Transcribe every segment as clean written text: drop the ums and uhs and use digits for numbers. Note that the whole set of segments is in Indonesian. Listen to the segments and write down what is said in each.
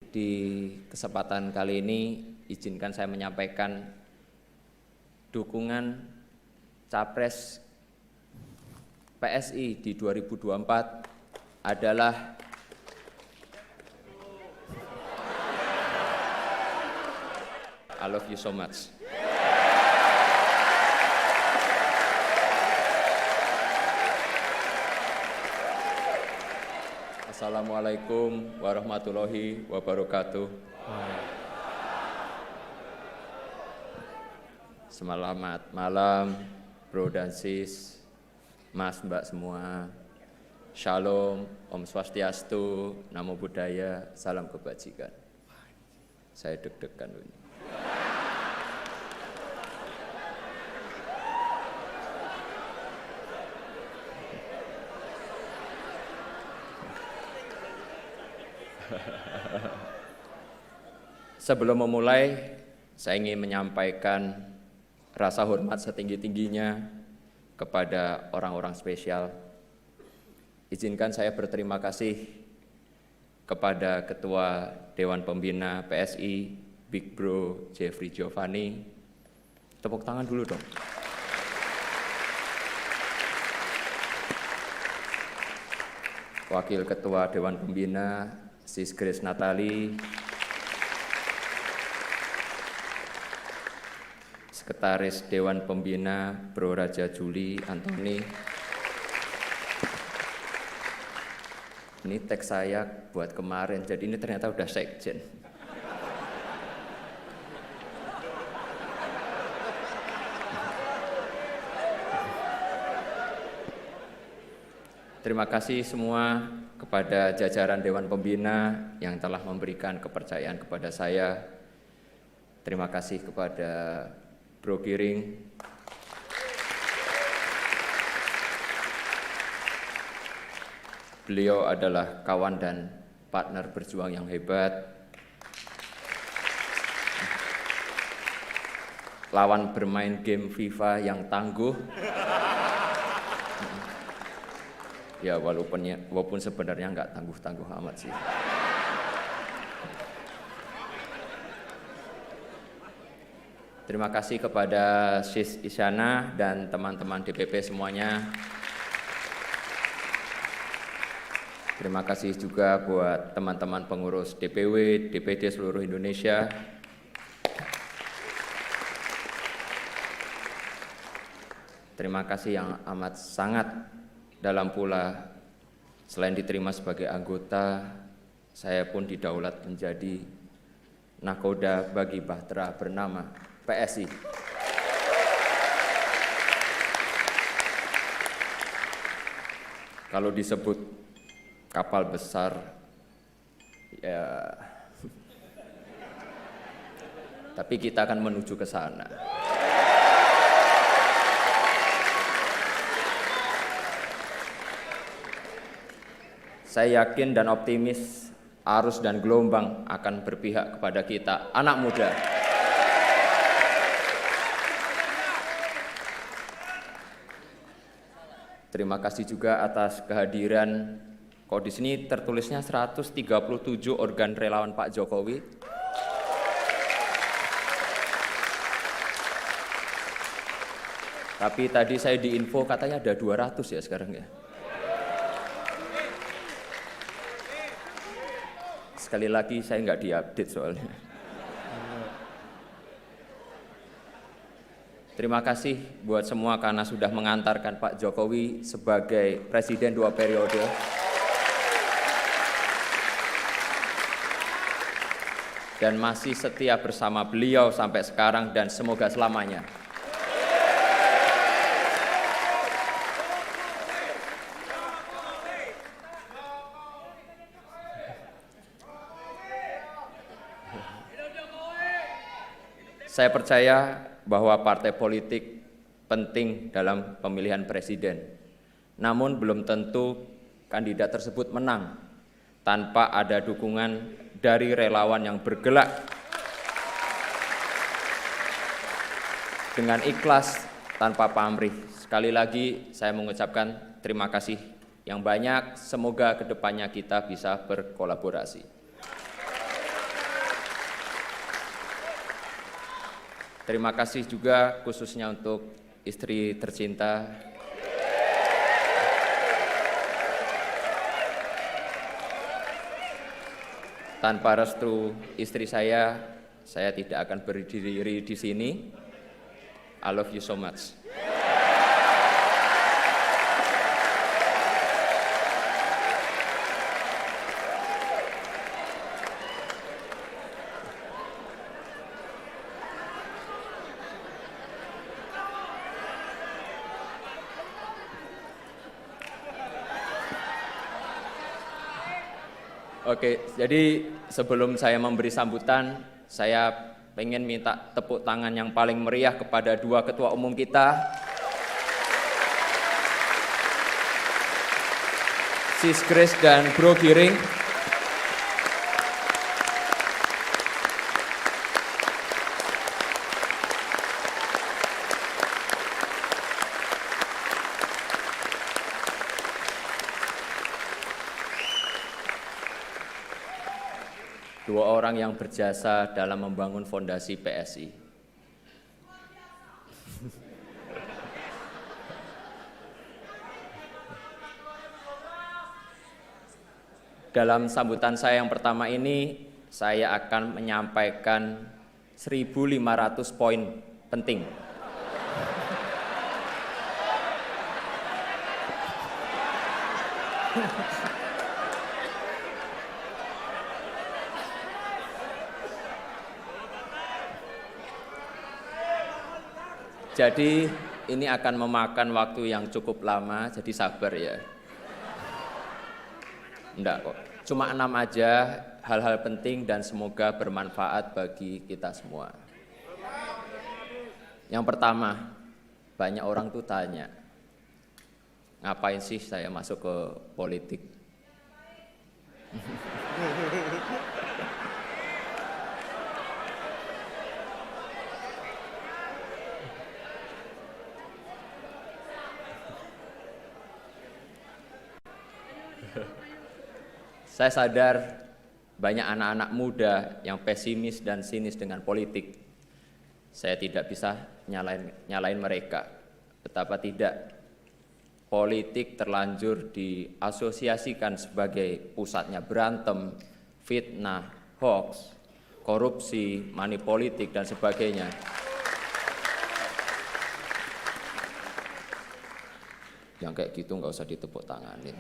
di kesempatan kali ini izinkan saya menyampaikan dukungan Capres PSI di 2024 adalah I love you so much. Assalamualaikum warahmatullahi wabarakatuh. Selamat malam, bro dan sis, mas mbak semua. Shalom, Om Swastiastu, Namo Buddhaya, salam kebajikan. Saya deg-degan ini. Sebelum memulai, saya ingin menyampaikan rasa hormat setinggi-tingginya kepada orang-orang spesial. Izinkan saya berterima kasih kepada Ketua Dewan Pembina PSI, Big Bro Jeffrey Giovanni. Tepuk tangan dulu dong. Wakil Ketua Dewan Pembina, Sis Grace Natali. Sekretaris Dewan Pembina, Bro Raja Juli Antoni. Ini teks saya buat kemarin, jadi ini ternyata udah sekjen. Terima kasih semua kepada jajaran Dewan Pembina yang telah memberikan kepercayaan kepada saya. Terima kasih kepada Bro Giring, beliau adalah kawan dan partner berjuang yang hebat, lawan bermain game FIFA yang tangguh. Ya walaupun sebenarnya nggak tangguh-tangguh amat sih. Terima kasih kepada Sis Isyana dan teman-teman DPP semuanya. Terima kasih juga buat teman-teman pengurus DPW, DPD seluruh Indonesia. Terima kasih yang amat sangat dalam pula, selain diterima sebagai anggota, saya pun didaulat menjadi nakoda bagi bahtera bernama PSI. Kalau disebut kapal besar, ya, tapi kita akan menuju ke sana. Saya yakin dan optimis arus dan gelombang akan berpihak kepada kita, anak muda. Terima kasih juga atas kehadiran, kok di sini tertulisnya 137 organ relawan Pak Jokowi. Tapi tadi saya diinfo katanya ada 200 ya sekarang ya. Sekali lagi saya nggak diupdate soalnya. Terima kasih buat semua karena sudah mengantarkan Pak Jokowi sebagai Presiden 2 periode. Dan masih setia bersama beliau sampai sekarang dan semoga selamanya. Saya percaya bahwa partai politik penting dalam pemilihan presiden. Namun belum tentu kandidat tersebut menang tanpa ada dukungan dari relawan yang bergerak dengan ikhlas tanpa pamrih. Sekali lagi saya mengucapkan terima kasih yang banyak. Semoga kedepannya kita bisa berkolaborasi. Terima kasih juga khususnya untuk istri tercinta, tanpa restu istri saya tidak akan berdiri di sini. I love you so much. Oke, jadi sebelum saya memberi sambutan, saya pengen minta tepuk tangan yang paling meriah kepada dua ketua umum kita, Sis Grace dan Bro Giring. Dua orang yang berjasa dalam membangun fondasi PSI. Dalam sambutan saya yang pertama ini, saya akan menyampaikan 1.500 poin penting. Jadi ini akan memakan waktu yang cukup lama, jadi sabar ya. Enggak kok, cuma 6 aja, hal-hal penting dan semoga bermanfaat bagi kita semua. Yang pertama, banyak orang tuh tanya, ngapain sih saya masuk ke politik? Saya sadar banyak anak-anak muda yang pesimis dan sinis dengan politik. Saya tidak bisa nyalain mereka. Betapa tidak, politik terlanjur diasosiasikan sebagai pusatnya berantem, fitnah, hoax, korupsi, money politik, dan sebagainya. Yang kayak gitu nggak usah ditepuk tanganin.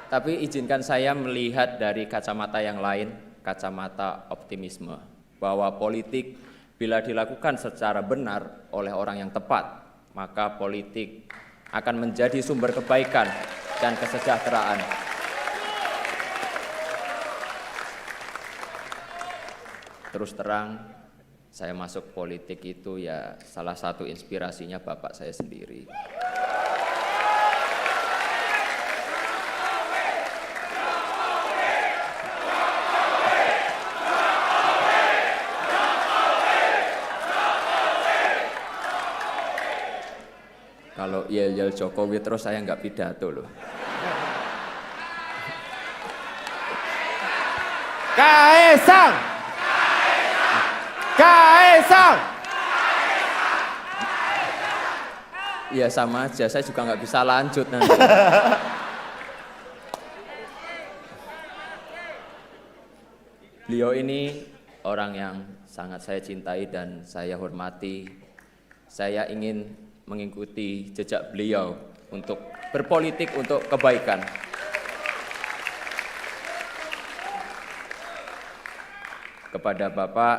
Tapi izinkan saya melihat dari kacamata yang lain, kacamata optimisme, bahwa politik bila dilakukan secara benar oleh orang yang tepat, maka politik akan menjadi sumber kebaikan dan kesejahteraan. Terus terang, saya masuk politik itu ya salah satu inspirasinya bapak saya sendiri. Kalau yel-yel Jokowi terus saya nggak pidato loh. Kaesang! Kaesang! Ya sama aja, saya juga nggak bisa lanjut nanti. Beliau ini orang yang sangat saya cintai dan saya hormati. Saya ingin mengikuti jejak beliau untuk berpolitik untuk kebaikan. Kepada Bapak,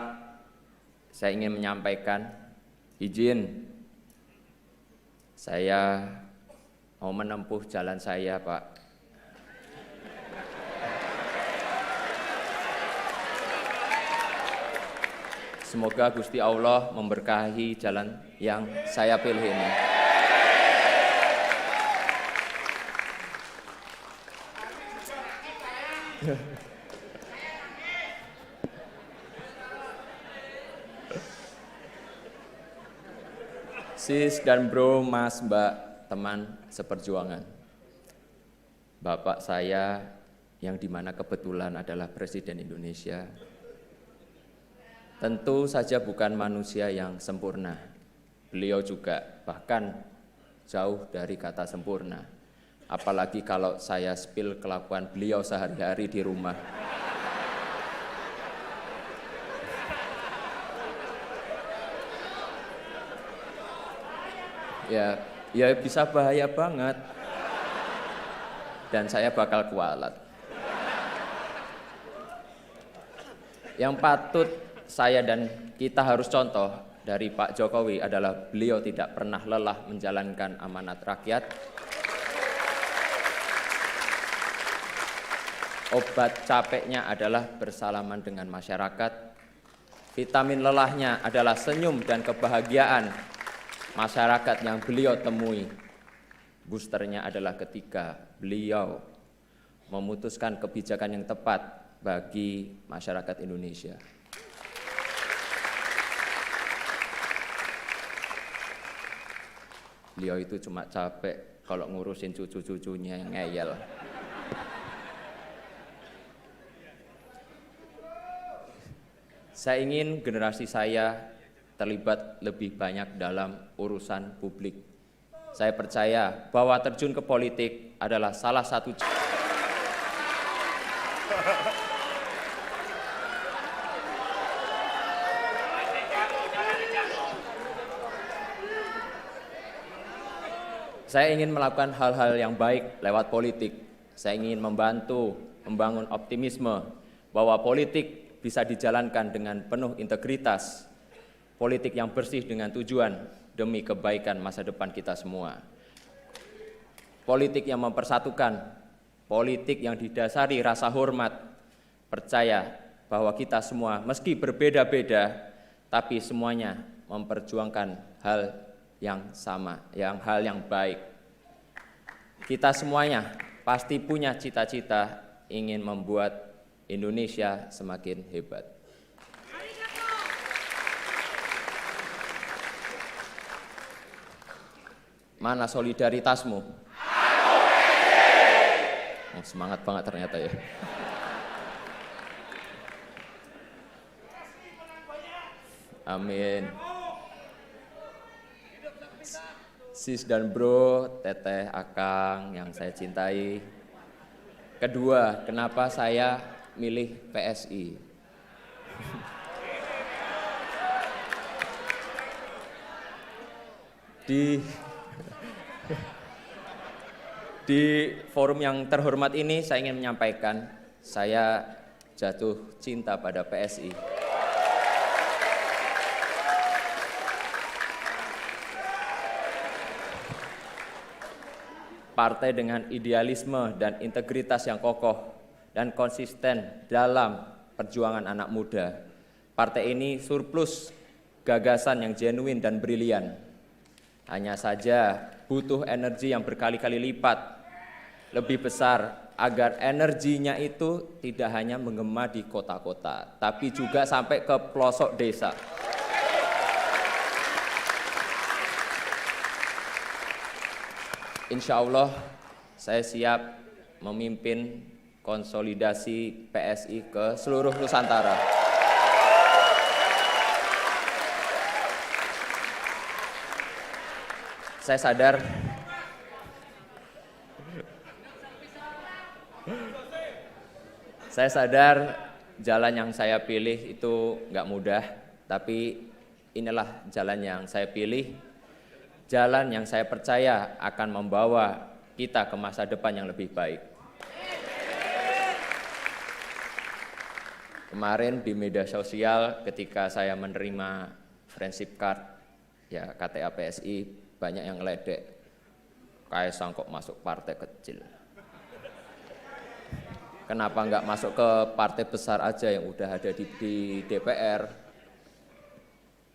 saya ingin menyampaikan izin saya mau menempuh jalan saya, Pak. Semoga Gusti Allah memberkahi jalan yang saya pilih ini. Sis dan bro, mas, mbak, teman seperjuangan. Bapak saya yang dimana kebetulan adalah Presiden Indonesia, tentu saja bukan manusia yang sempurna. Beliau juga bahkan jauh dari kata sempurna. Apalagi kalau saya spill kelakuan beliau sehari-hari di rumah. Ya bisa bahaya banget. Dan saya bakal kualat. Yang patut saya dan kita harus contoh dari Pak Jokowi adalah beliau tidak pernah lelah menjalankan amanat rakyat. Obat capeknya adalah bersalaman dengan masyarakat. Vitamin lelahnya adalah senyum dan kebahagiaan masyarakat yang beliau temui. Boosternya adalah ketika beliau memutuskan kebijakan yang tepat bagi masyarakat Indonesia. Beliau itu cuma capek kalau ngurusin cucu-cucunya yang ngeyel. Saya ingin generasi saya terlibat lebih banyak dalam urusan publik. Saya percaya bahwa terjun ke politik adalah salah satu Saya ingin melakukan hal-hal yang baik lewat politik. Saya ingin membantu membangun optimisme bahwa politik bisa dijalankan dengan penuh integritas. Politik yang bersih dengan tujuan demi kebaikan masa depan kita semua. Politik yang mempersatukan, politik yang didasari rasa hormat, percaya bahwa kita semua meski berbeda-beda, tapi semuanya memperjuangkan hal yang sama, hal yang baik. Kita semuanya pasti punya cita-cita ingin membuat Indonesia semakin hebat. Mana solidaritasmu? Oh, semangat banget ternyata ya. Amin. Sis dan bro, teteh, akang yang saya cintai. Kedua, kenapa saya milih PSI? Di forum yang terhormat ini saya ingin menyampaikan saya jatuh cinta pada PSI. Partai dengan idealisme dan integritas yang kokoh dan konsisten dalam perjuangan anak muda. Partai ini surplus gagasan yang genuine dan brilian. Hanya saja butuh energi yang berkali-kali lipat lebih besar agar energinya itu tidak hanya menggema di kota-kota, tapi juga sampai ke pelosok desa. Insya Allah saya siap memimpin konsolidasi PSI ke seluruh Nusantara. Saya sadar jalan yang saya pilih itu nggak mudah, tapi inilah jalan yang saya pilih. Jalan yang saya percaya akan membawa kita ke masa depan yang lebih baik. Kemarin di media sosial ketika saya menerima friendship card, ya KTA PSI, banyak yang ngeledek. Kaisang kok masuk partai kecil. Kenapa nggak masuk ke partai besar aja yang udah ada di DPR?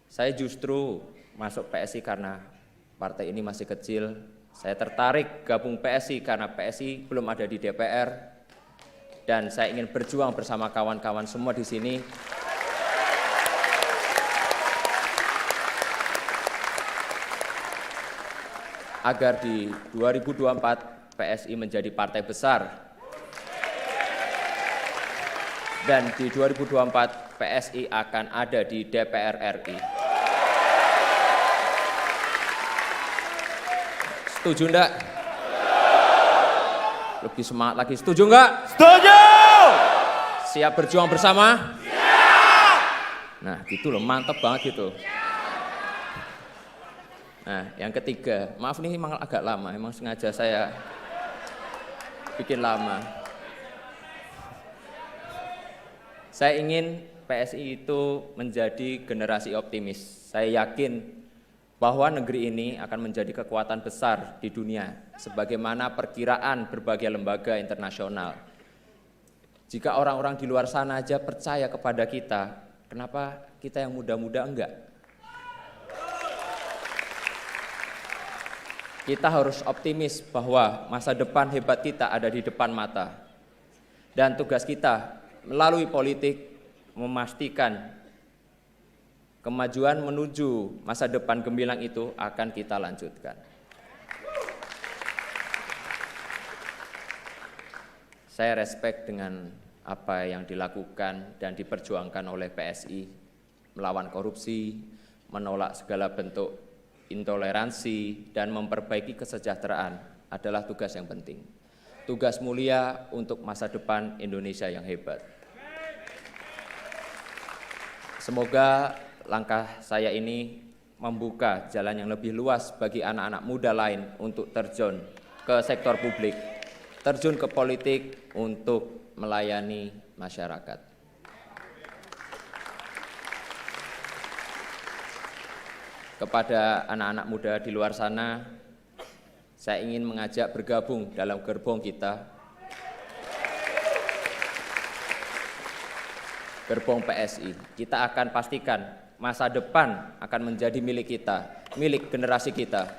Saya justru masuk PSI karena partai ini masih kecil. Saya tertarik gabung PSI karena PSI belum ada di DPR dan saya ingin berjuang bersama kawan-kawan semua di sini. agar di 2024 PSI menjadi partai besar dan di 2024 PSI akan ada di DPR RI. Setuju enggak? Lebih semangat lagi, setuju enggak? Setuju! Siap berjuang bersama? Siap! Nah gitu loh, mantep banget gitu. Nah yang ketiga, maaf nih memang agak lama, emang sengaja saya bikin lama. Saya ingin PSI itu menjadi generasi optimis. Saya yakin bahwa negeri ini akan menjadi kekuatan besar di dunia, sebagaimana perkiraan berbagai lembaga internasional. Jika orang-orang di luar sana aja percaya kepada kita, kenapa kita yang muda-muda enggak? Kita harus optimis bahwa masa depan hebat kita ada di depan mata. Dan tugas kita melalui politik memastikan kemajuan menuju masa depan gemilang itu akan kita lanjutkan. Saya respect dengan apa yang dilakukan dan diperjuangkan oleh PSI, melawan korupsi, menolak segala bentuk intoleransi, dan memperbaiki kesejahteraan adalah tugas yang penting. Tugas mulia untuk masa depan Indonesia yang hebat. Semoga langkah saya ini membuka jalan yang lebih luas bagi anak-anak muda lain untuk terjun ke sektor publik, terjun ke politik untuk melayani masyarakat. Kepada anak-anak muda di luar sana, saya ingin mengajak bergabung dalam gerbong kita, gerbong PSI. Kita akan pastikan masa depan akan menjadi milik kita, milik generasi kita.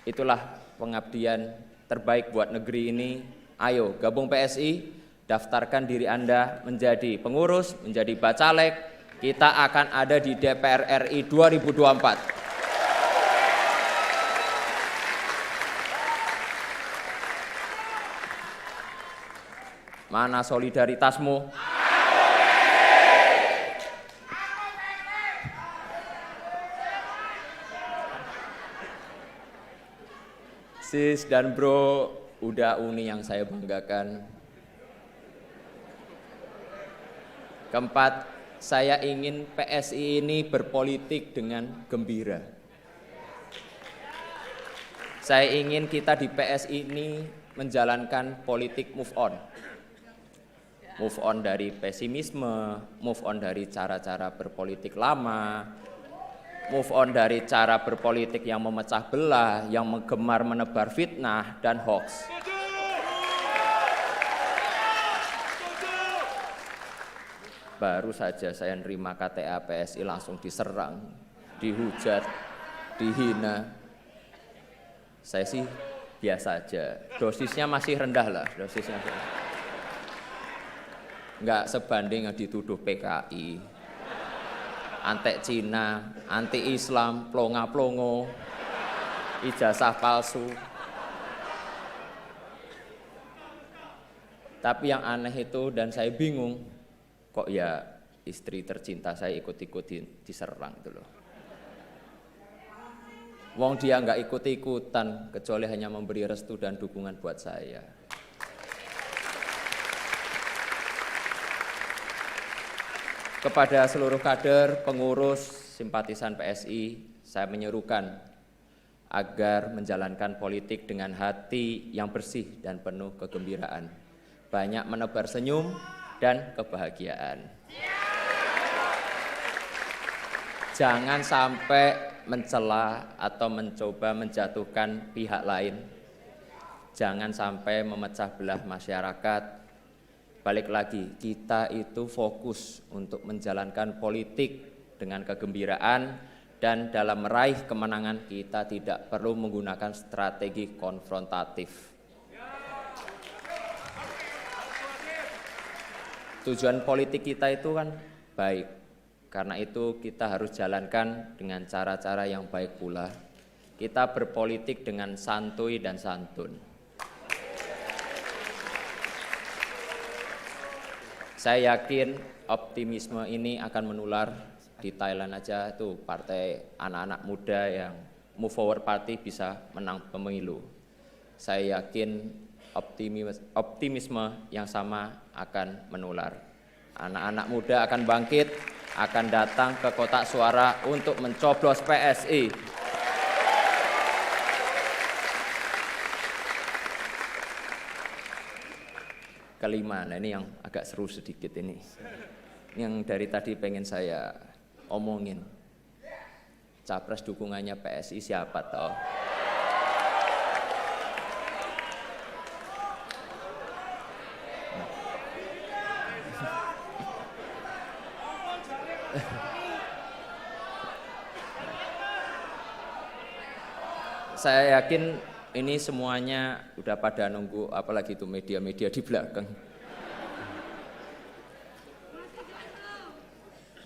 Itulah pengabdian terbaik buat negeri ini. Ayo gabung PSI, daftarkan diri Anda menjadi pengurus, menjadi bacalek. Kita akan ada di DPR RI 2024. Mana solidaritasmu? Sis dan bro, udah uni yang saya banggakan. Keempat, saya ingin PSI ini berpolitik dengan gembira. Saya ingin kita di PSI ini menjalankan politik move on. Move on dari pesimisme, move on dari cara-cara berpolitik lama, move on dari cara berpolitik yang memecah belah, yang gemar menebar fitnah dan hoax. Baru saja saya nerima KTA PSI langsung diserang, dihujat, dihina. Saya sih biasa aja, dosisnya masih rendah lah, dosisnya. Enggak sebanding yang dituduh PKI, antek Cina, anti Islam, plonga-plongo, ijazah palsu. Tapi yang aneh itu dan saya bingung, kok ya istri tercinta saya ikut-ikut diserang itu loh. Wong dia enggak ikut-ikutan kecuali hanya memberi restu dan dukungan buat saya. Kepada seluruh kader, pengurus, simpatisan PSI, saya menyerukan agar menjalankan politik dengan hati yang bersih dan penuh kegembiraan. Banyak menebar senyum dan kebahagiaan. Jangan sampai mencela atau mencoba menjatuhkan pihak lain. Jangan sampai memecah belah masyarakat. Balik lagi, kita itu fokus untuk menjalankan politik dengan kegembiraan dan dalam meraih kemenangan kita tidak perlu menggunakan strategi konfrontatif. Tujuan politik kita itu kan baik, Karena itu kita harus jalankan dengan cara-cara yang baik pula. Kita berpolitik dengan santuy dan santun. Saya yakin optimisme ini akan menular. Di Thailand aja tuh partai anak-anak muda yang Move Forward Party bisa menang pemilu. Saya yakin optimisme yang sama akan menular. Anak-anak muda akan bangkit, akan datang ke kotak suara untuk mencoblos PSI. Kelima, nah ini yang agak seru sedikit ini. Yang dari tadi pengen saya omongin. Capres dukungannya PSI siapa toh? Saya yakin ini semuanya udah pada nunggu, apalagi itu media-media di belakang.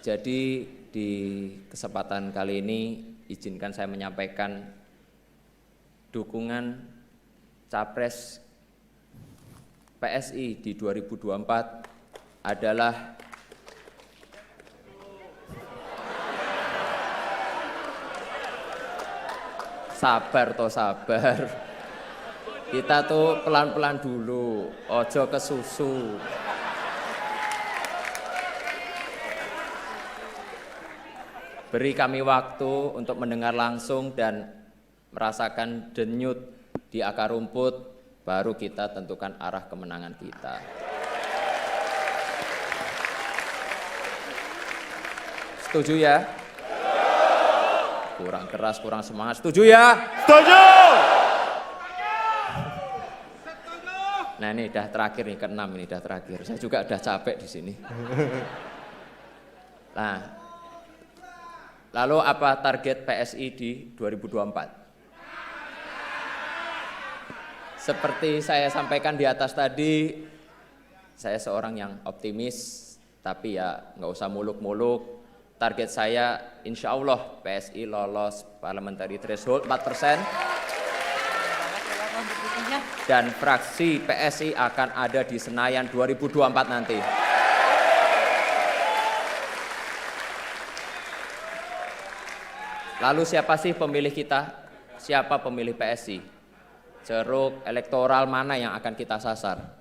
Jadi di kesempatan kali ini izinkan saya menyampaikan dukungan Capres PSI di 2024 adalah sabar toh sabar. Kita tuh pelan-pelan dulu, ojo kesusu. Beri kami waktu untuk mendengar langsung dan merasakan denyut di akar rumput, baru kita tentukan arah kemenangan kita. Setuju ya? Kurang keras, kurang semangat. Setuju ya? Setuju. Nah ini udah terakhir nih, ke-6 ini udah terakhir. Saya juga udah capek di sini. Nah, lalu apa target PSI di 2024? Seperti saya sampaikan di atas tadi, saya seorang yang optimis, tapi ya nggak usah muluk-muluk. Target saya insya Allah PSI lolos parliamentary threshold 4%. Dan fraksi PSI akan ada di Senayan 2024 nanti. Lalu siapa sih pemilih kita? Siapa pemilih PSI? Ceruk elektoral mana yang akan kita sasar?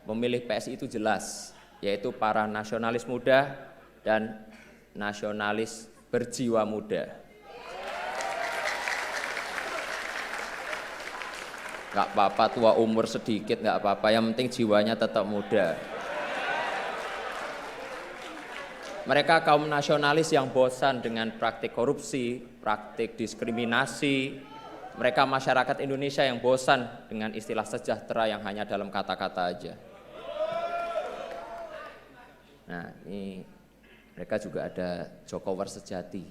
Pemilih PSI itu jelas, yaitu para nasionalis muda dan nasionalis berjiwa muda. Gak apa-apa tua umur sedikit, gak apa-apa, yang penting jiwanya tetap muda. Mereka kaum nasionalis yang bosan dengan praktik korupsi, praktik diskriminasi. Mereka masyarakat Indonesia yang bosan dengan istilah sejahtera yang hanya dalam kata-kata aja. Nah, ini mereka juga ada Jokowers sejati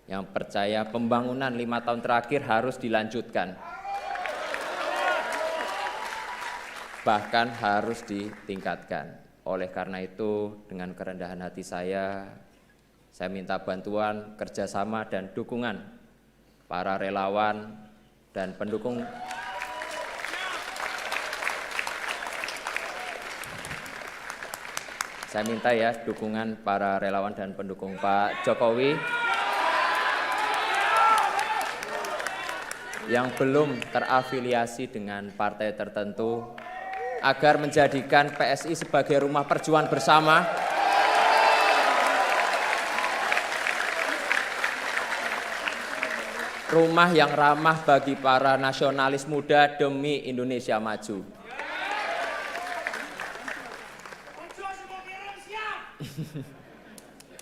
yang percaya pembangunan 5 tahun terakhir harus dilanjutkan. Bahkan harus ditingkatkan. Oleh karena itu, dengan kerendahan hati saya minta bantuan, kerjasama, dan dukungan para relawan dan pendukung Saya minta ya dukungan para relawan dan pendukung Pak Jokowi yang belum terafiliasi dengan partai tertentu agar menjadikan PSI sebagai rumah perjuangan bersama. Rumah yang ramah bagi para nasionalis muda demi Indonesia maju.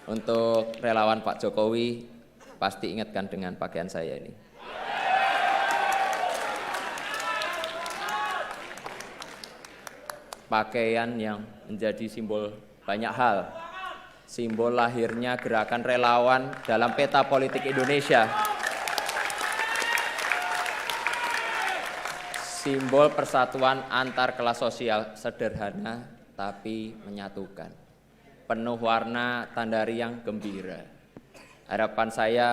Untuk relawan Pak Jokowi, pasti ingatkan dengan pakaian saya ini. Pakaian yang menjadi simbol banyak hal. Simbol lahirnya gerakan relawan dalam peta politik Indonesia. Simbol persatuan antar kelas sosial, sederhana tapi menyatukan. penuh warna tanda riang gembira. Harapan saya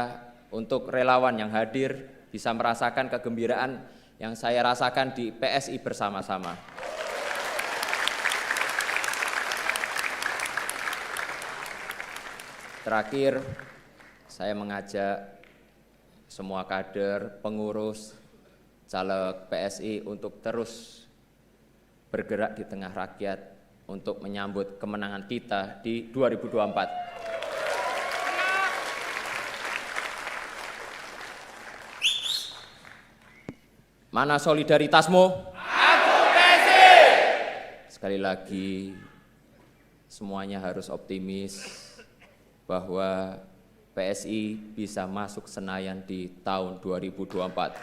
untuk relawan yang hadir bisa merasakan kegembiraan yang saya rasakan di PSI bersama-sama. Terakhir, saya mengajak semua kader, pengurus, caleg PSI untuk terus bergerak di tengah rakyat untuk menyambut kemenangan kita di 2024. Mana solidaritasmu? Aku PSI. Sekali lagi, semuanya harus optimis bahwa PSI bisa masuk Senayan di tahun 2024.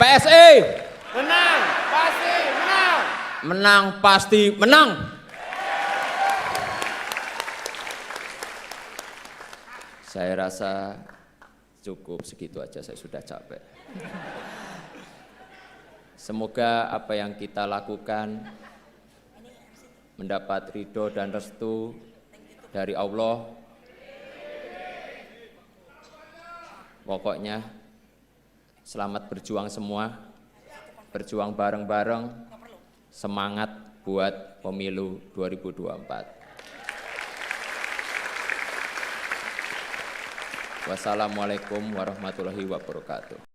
PSI! Menang, pasti menang. Menang pasti menang. Saya rasa cukup segitu aja, saya sudah capek. Semoga apa yang kita lakukan mendapat ridho dan restu dari Allah. Pokoknya selamat berjuang semua, berjuang bareng-bareng, semangat buat pemilu 2024. Wassalamualaikum warahmatullahi wabarakatuh.